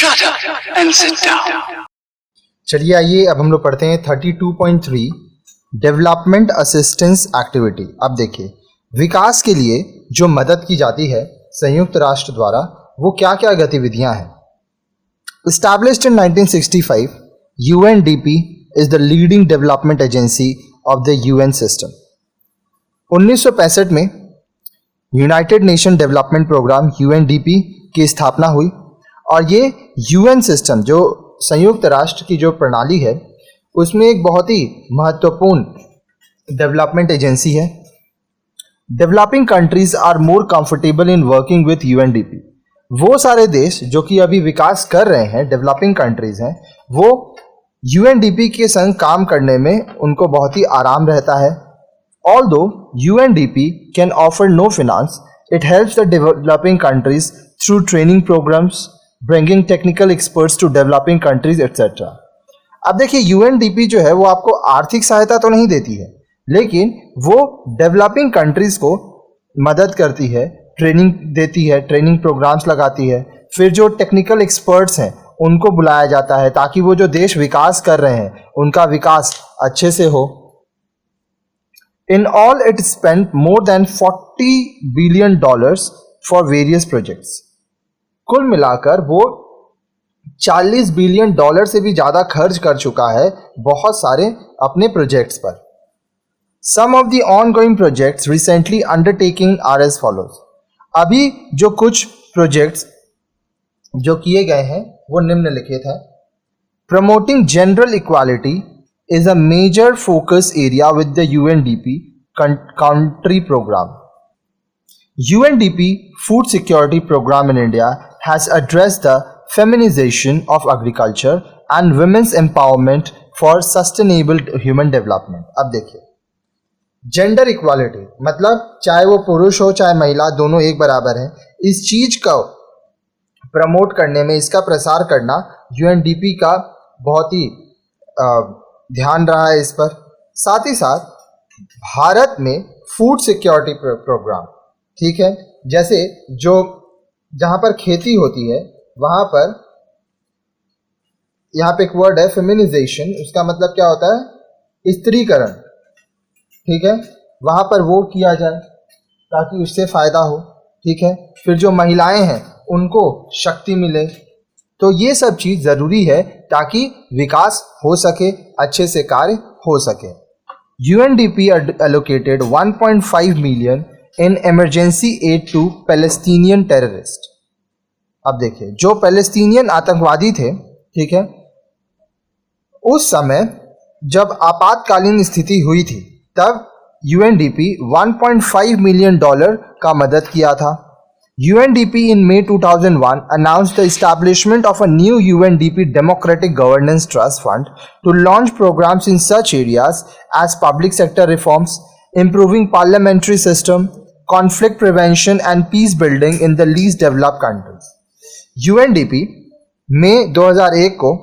Shut up and sit down. चलिए आइए अब हम लोग पढ़ते हैं 32.3 डेवलपमेंट असिस्टेंस एक्टिविटी। अब देखिए विकास के लिए जो मदद की जाती है संयुक्त राष्ट्र द्वारा वो क्या क्या गतिविधियां हैं। Established in 1965, UNDP is the leading development agency of the UN system. 1965 में United Nation Development Program UNDP की स्थापना हुई और ये UN सिस्टम जो संयुक्त राष्ट्र की जो प्रणाली है उसमें एक बहुत ही महत्वपूर्ण डेवलपमेंट एजेंसी है। Developing countries are more comfortable in working with UNDP। वो सारे देश जो कि अभी विकास कर रहे हैं, डेवलपिंग कंट्रीज हैं, वो UNDP के संग काम करने में उनको बहुत ही आराम रहता है। Although UNDP can offer no finance, it helps the developing countries through training programs, bringing technical experts to developing countries, etc. अब देखिए UNDP जो है वो आपको आर्थिक सहायता तो नहीं देती है, लेकिन वो डेवलपिंग कंट्रीज को मदद करती है, ट्रेनिंग देती है, ट्रेनिंग प्रोग्राम्स लगाती है, फिर जो टेक्निकल एक्सपर्ट्स हैं उनको बुलाया जाता है ताकि वो जो देश विकास कर रहे हैं उनका विकास अच्छे से हो। In all, it spent more than $40 billion for various projects. कुल मिलाकर वो $40 बिलियन से भी ज़्यादा खर्च कर चुका है बहुत सारे अपने प्रोजेक्ट्स पर। Some of the ongoing projects recently undertaking are as follows. अभी जो कुछ प्रोजेक्ट्स जो किए गए हैं वो निम्नलिखित हैं। Promoting general equality is a major focus area with the UNDP country program. UNDP Food Security Program in India has addressed the feminization of agriculture and women's empowerment for sustainable human development. अब देखिए gender equality मतलब चाहे वो पुरुष हो चाहे महिला दोनों एक बराबर हैं, इस चीज का प्रमोट करने में, इसका प्रसार करना UNDP का बहुत ही ध्यान रहा है इस पर। साथ ही साथ भारत में फूड सिक्योरिटी प्रोग्राम, ठीक है, जैसे जो जहाँ पर खेती होती है वहाँ पर यहाँ पे एक वर्ड है फेमिनाइजेशन, उसका मतलब क्या होता है स्त्रीकरण, ठीक है, वहाँ पर वो किया जाए ताकि उससे फायदा हो, ठीक है। फिर जो महिलाएं हैं उनको शक्ति मिले, तो ये सब चीज़ ज़रूरी है ताकि विकास हो सके, अच्छे से कार्य हो सके। UNDP allocated 1.5 million in emergency aid to Palestinian terrorists. अब देखिए जो पैलेस्टीनियन आतंकवादी थे, ठीक है, उस समय जब आपातकालीन स्थिति हुई थी तब UNDP 1.5 मिलियन डॉलर का मदद किया था। UNDP in May 2001 announced the establishment of a new UNDP Democratic Governance Trust Fund to launch programs in such areas as public sector reforms, improving parliamentary system, conflict prevention and peace building in the least developed countries. UNDP मई 2001 को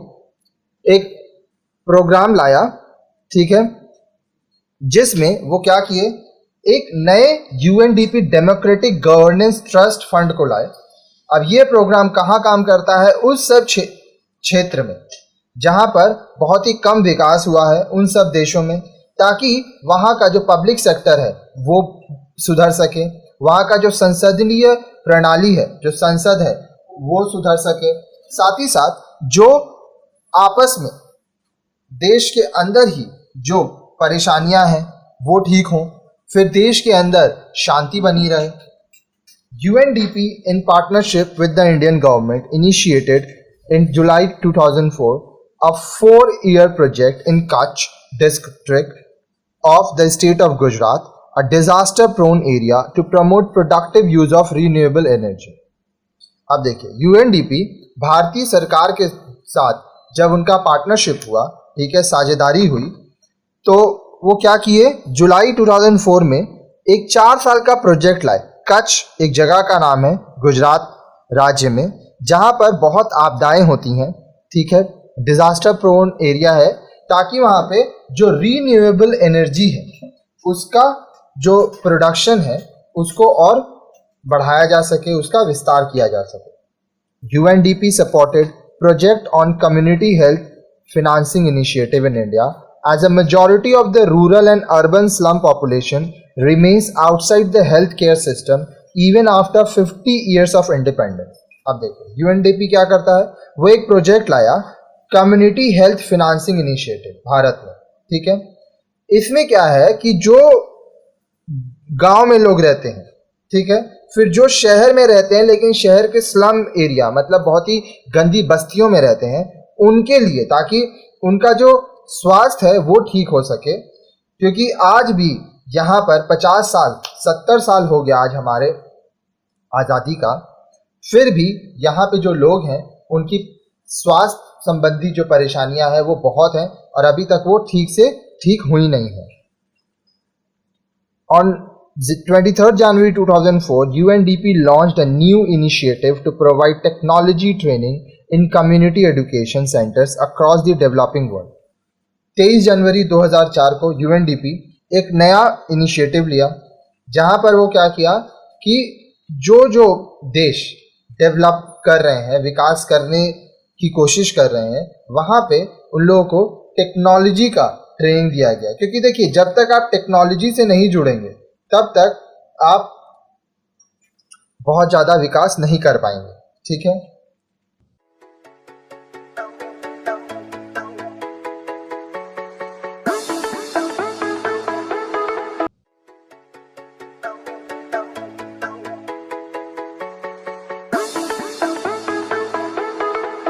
एक programme लाया, ठीक है, जिसमें वो क्या किए, एक नए UNDP democratic governance trust fund को लाए। अब ये प्रोग्राम कहाँ काम करता है, उस सब क्षेत्र में जहाँ पर बहुत ही कम विकास हुआ है उन सब देशों में, ताकि वहाँ का जो पब्लिक सेक्टर है वो सुधर सके, वहाँ का जो संसदीय प्रणाली है, जो संसद है वो सुधर सके, साथ ही साथ जो आपस में देश के अंदर ही जो परेशानियां हैं वो ठीक हों, फिर देश के अंदर शांति बनी रहे। UNDP in partnership with the Indian government initiated in July 2004 a 4-year project in Kutch district of the state of Gujarat, a disaster prone area, to promote productive use of renewable energy. अब देखिए UNDP भारतीय सरकार के साथ जब उनका partnership हुआ, ठीक है, साझेदारी हुई, तो वो क्या किए, जुलाई 2004 में एक 4 साल का प्रोजेक्ट लाए। कच्छ एक जगह का नाम है गुजरात राज्य में, जहाँ पर बहुत आपदाएं होती हैं, ठीक है, डिजास्टर प्रोन एरिया है, ताकि वहाँ पे जो रीन्यूएबल एनर्जी है उसका जो प्रोडक्शन है उसको और बढ़ाया जा सके, उसका विस्तार किया जा सके। UNDP supported project on community health financing initiative in India, as a majority of the rural and urban slum population remains outside the healthcare system even after 50 years of independence. अब देखो यूएनडीपी क्या करता है, वो एक project लाया community health financing initiative Bharat में, ठीक है। इसमें क्या है कि जो गांव में लोग रहते हैं, ठीक है, फिर जो शहर में रहते हैं लेकिन शहर के स्लम एरिया मतलब बहुत ही गंदी बस्तियों में रहते हैं, उनके लिए, ताकि उनका जो स्वास्थ्य है वो ठीक हो सके, क्योंकि आज भी यहाँ पर 50 साल 70 साल हो गया आज हमारे आज़ादी का, फिर भी यहाँ पे जो लोग हैं उनकी स्वास्थ्य संबंधी जो परेशानियां हैं वो बहुत हैं और अभी तक वो ठीक से ठीक हुई नहीं है। On 23rd January 2004, UNDP launched a new initiative to provide technology training in community education centers across the developing world. 23 जनवरी 2004 को UNDP एक नया इनिशिएटिव लिया, जहां पर वो क्या किया कि जो देश डेवलप कर रहे हैं, विकास करने की कोशिश कर रहे हैं, वहां पे उन लोगों को टेक्नोलॉजी का ट्रेनिंग दिया गया। क्योंकि देखिए, जब तक आप टेक्नोलॉजी से नहीं जुड़ेंगे तब तक आप बहुत ज़्यादा विकास नहीं कर पाएंगे, ठीक है।